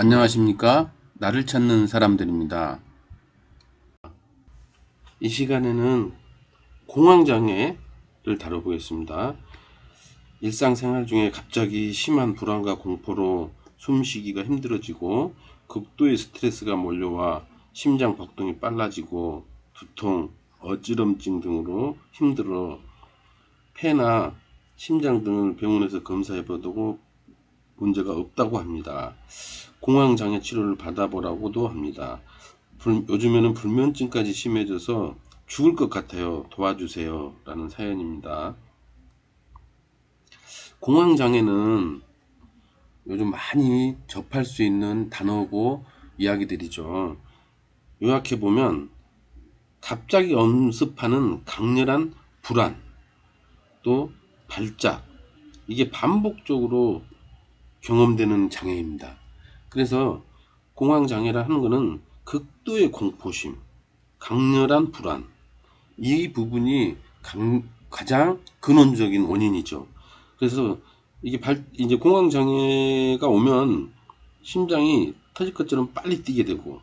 안녕하십니까? 나를 찾는 사람들입니다. 이 시간에는 공황장애를 다뤄보겠습니다. 일상생활 중에 갑자기 심한 불안과 공포로 숨쉬기가 힘들어지고 극도의 스트레스가 몰려와 심장 박동이 빨라지고 두통, 어지럼증 등으로 힘들어 폐나 심장 등을 병원에서 검사해봐도 문제가 없다고 합니다. 공황장애 치료를 받아보라고도 합니다. 요즘에는 불면증까지 심해져서 죽을 것 같아요. 도와주세요. 라는 사연입니다. 공황장애는 요즘 많이 접할 수 있는 단어고 이야기들이죠. 요약해보면 갑자기 엄습하는 강렬한 불안, 또 발작, 이게 반복적으로 경험되는 장애입니다. 그래서 공황장애라 하는 것은 극도의 공포심, 강렬한 불안, 이 부분이 가장 근원적인 원인이죠. 그래서 이게 이제 공황장애가 오면 심장이 터질 것처럼 빨리 뛰게 되고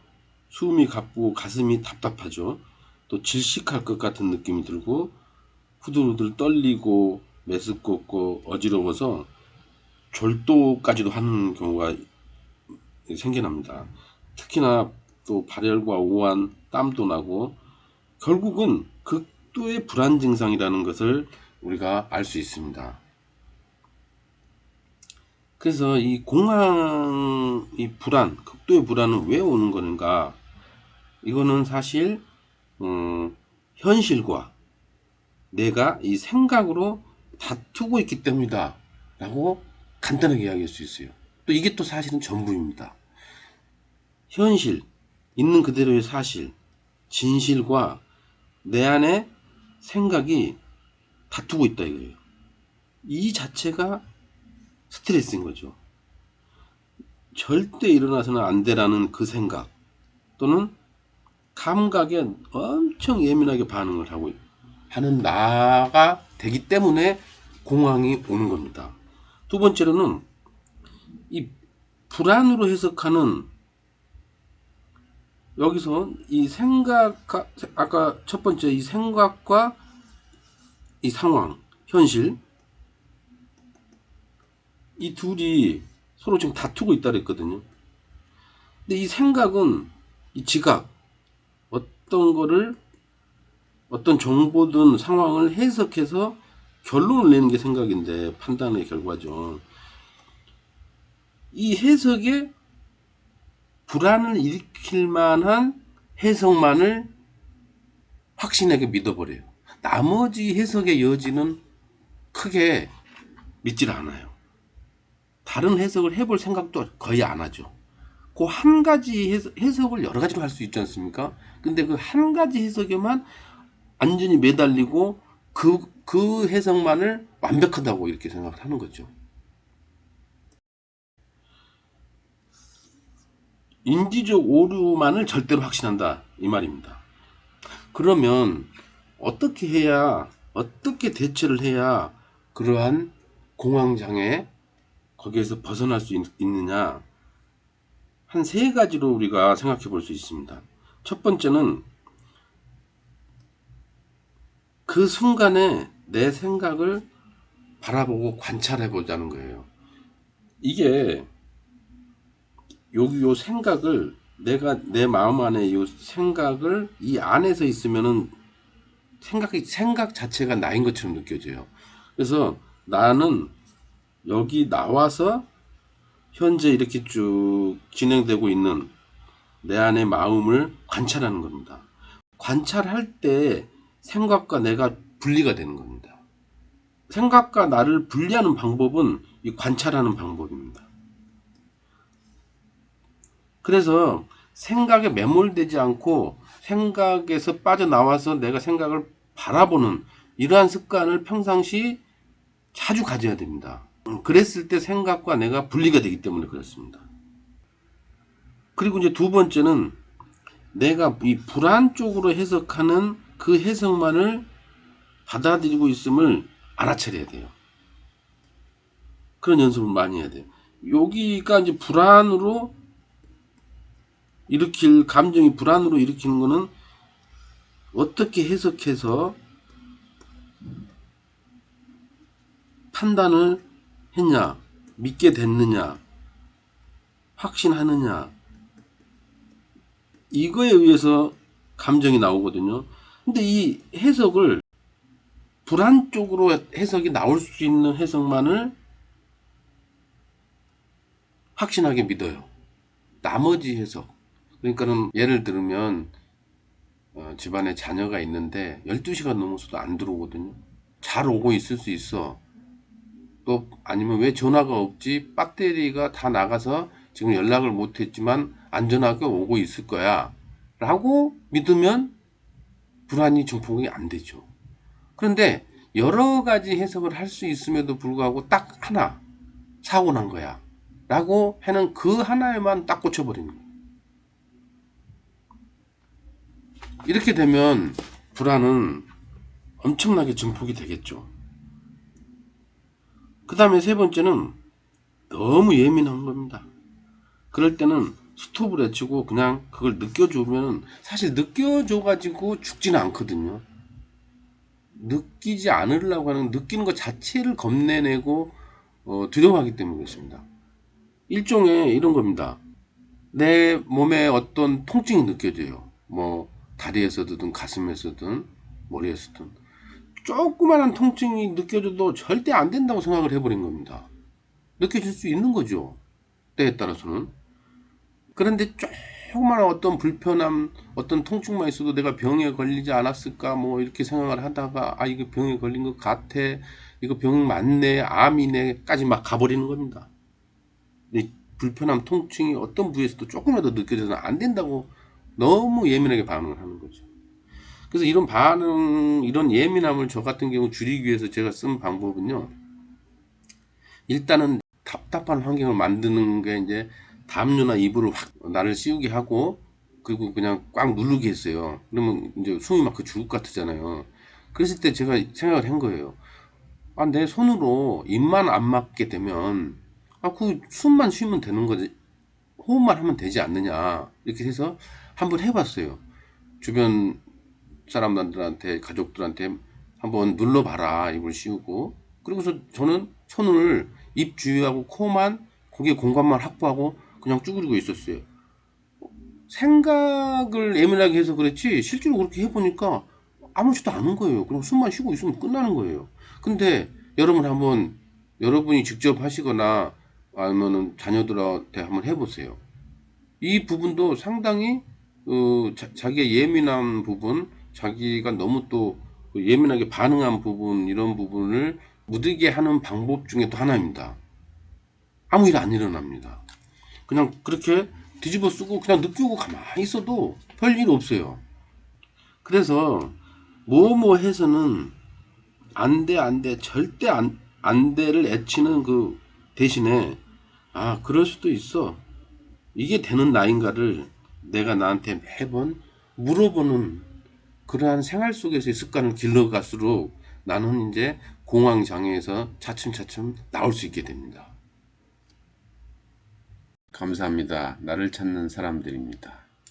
숨이 가쁘고 가슴이 답답하죠. 또 질식할 것 같은 느낌이 들고 후들후들 떨리고 메스껍고 어지러워서 졸도까지도 하는 경우가 생겨납니다. 특히나 또 발열과 오한, 땀도 나고 결국은 극도의 불안 증상이라는 것을 우리가 알 수 있습니다. 그래서 이 불안, 극도의 불안은 왜 오는 건가? 이거는 사실 현실과 내가 이 생각으로 다투고 있기 때문이다 라고 간단하게 이야기할 수 있어요. 또 이게 또 사실은 전부입니다. 현실, 있는 그대로의 사실, 진실과 내 안에 생각이 다투고 있다 이거예요. 이 자체가 스트레스인 거죠. 절대 일어나서는 안 되라는 그 생각 또는 감각에 엄청 예민하게 반응을 하고 하는 나가 되기 때문에 공황이 오는 겁니다. 두 번째로는 이 불안으로 해석하는 여기서 이 아까 첫 번째 이 생각과 이 상황, 현실 이 둘이 서로 지금 다투고 있다 그랬거든요. 근데 이 생각은 이 지각, 어떤 정보든 상황을 해석해서 결론을 내는 게 생각인데 판단의 결과죠. 이 해석에 불안을 일으킬 만한 해석만을 확신하게 믿어버려요. 나머지 해석의 여지는 크게 믿질 않아요. 다른 해석을 해볼 생각도 거의 안 하죠. 그 한 가지 해석을 여러 가지로 할 수 있지 않습니까? 근데 그 한 가지 해석에만 완전히 매달리고 그 해석만을 완벽하다고 이렇게 생각을 하는 거죠. 인지적 오류만을 절대로 확신한다 이 말입니다. 그러면 어떻게 대처를 해야 그러한 공황장애 거기에서 벗어날 수 있느냐, 한 세 가지로 우리가 생각해 볼 수 있습니다. 첫 번째는 그 순간에 내 생각을 바라보고 관찰해 보자는 거예요. 이게 요 생각을 내가 내 마음 안에 요 생각을 이 안에서 있으면은 생각 자체가 나인 것처럼 느껴져요. 그래서 나는 여기 나와서 현재 이렇게 쭉 진행되고 있는 내 안의 마음을 관찰하는 겁니다. 관찰할 때 생각과 내가 분리가 되는 겁니다. 생각과 나를 분리하는 방법은 이 관찰하는 방법입니다. 그래서 생각에 매몰되지 않고 생각에서 빠져나와서 내가 생각을 바라보는 이러한 습관을 평상시 자주 가져야 됩니다. 그랬을 때 생각과 내가 분리가 되기 때문에 그렇습니다. 그리고 이제 두 번째는 내가 이 불안 쪽으로 해석하는 그 해석만을 받아들이고 있음을 알아차려야 돼요. 그런 연습을 많이 해야 돼요. 여기가 이제 불안으로 일으킬 감정이 불안으로 일으키는 거는 어떻게 해석해서 판단을 했냐, 믿게 됐느냐, 확신하느냐, 이거에 의해서 감정이 나오거든요. 근데 이 해석을 불안 쪽으로 해석이 나올 수 있는 해석만을 확신하게 믿어요. 나머지 해석, 그러니까는 예를 들면 집안에 자녀가 있는데 12시간 넘어서도 안 들어오거든요. 잘 오고 있을 수 있어. 또 아니면 왜 전화가 없지? 배터리가 다 나가서 지금 연락을 못 했지만 안전하게 오고 있을 거야 라고 믿으면 불안이 증폭이 안 되죠. 그런데 여러 가지 해석을 할 수 있음에도 불구하고 딱 하나, 사고 난 거야 라고 하는 그 하나에만 딱 꽂혀버리는 거예요. 이렇게 되면 불안은 엄청나게 증폭이 되겠죠. 그 다음에 세 번째는 너무 예민한 겁니다. 그럴 때는 스톱을 외치고 그냥 그걸 느껴주면, 사실 느껴줘가지고 죽지는 않거든요. 느끼지 않으려고 하는, 느끼는 것 자체를 겁내내고 두려워하기 때문에 그렇습니다. 일종의 이런 겁니다. 내 몸에 어떤 통증이 느껴져요. 뭐 다리에서든 가슴에서든 머리에서든 조그마한 통증이 느껴져도 절대 안 된다고 생각을 해버린 겁니다. 느껴질 수 있는 거죠, 때에 따라서는. 그런데 조그마한 어떤 불편함, 어떤 통증만 있어도 내가 병에 걸리지 않았을까 뭐 이렇게 생각을 하다가 아 이거 병에 걸린 것 같아, 이거 병 맞네, 암이네까지 막 가버리는 겁니다. 근데 불편함, 통증이 어떤 부위에서도 조금이라도 느껴져서 안 된다고 너무 예민하게 반응을 하는 거죠. 그래서 이런 반응, 이런 예민함을 저 같은 경우 줄이기 위해서 제가 쓴 방법은요, 일단은 답답한 환경을 만드는 게 이제 담요나 이불을 확 나를 씌우게 하고, 그리고 그냥 꽉 누르게 했어요. 그러면 이제 숨이 막 죽을 것 같잖아요. 그랬을 때 제가 생각을 한 거예요. 아, 내 손으로 입만 안 막게 되면 그 숨만 쉬면 되는 거지, 호흡만 하면 되지 않느냐, 이렇게 해서 한번 해봤어요. 주변 사람들한테, 가족들한테 한번 눌러봐라, 입을 씌우고. 그리고서 저는 손을 입 주위하고 코만, 거기에 공간만 확보하고 그냥 쭈그리고 있었어요. 생각을 예민하게 해서 그렇지 실제로 그렇게 해보니까 아무렇지도 않은 거예요. 그럼 숨만 쉬고 있으면 끝나는 거예요. 근데 여러분 한번, 여러분이 직접 하시거나 아니면은 자녀들한테 한번 해보세요. 이 부분도 상당히 자기의 예민한 부분, 자기가 너무 또 예민하게 반응한 부분, 이런 부분을 무디게 하는 방법 중에 또 하나입니다. 아무 일 안 일어납니다. 그냥 그렇게 뒤집어 쓰고 그냥 느끼고 가만히 있어도 별일 없어요. 그래서 뭐뭐 해서는 안 돼, 안 돼, 절대 안 돼를 애치는 그 대신에, 아, 그럴 수도 있어, 이게 되는 나인가를 내가 나한테 매번 물어보는 그러한 생활 속에서의 습관을 길러갈수록 나는 이제 공황장애에서 차츰차츰 나올 수 있게 됩니다. 감사합니다. 나를 찾는 사람들입니다.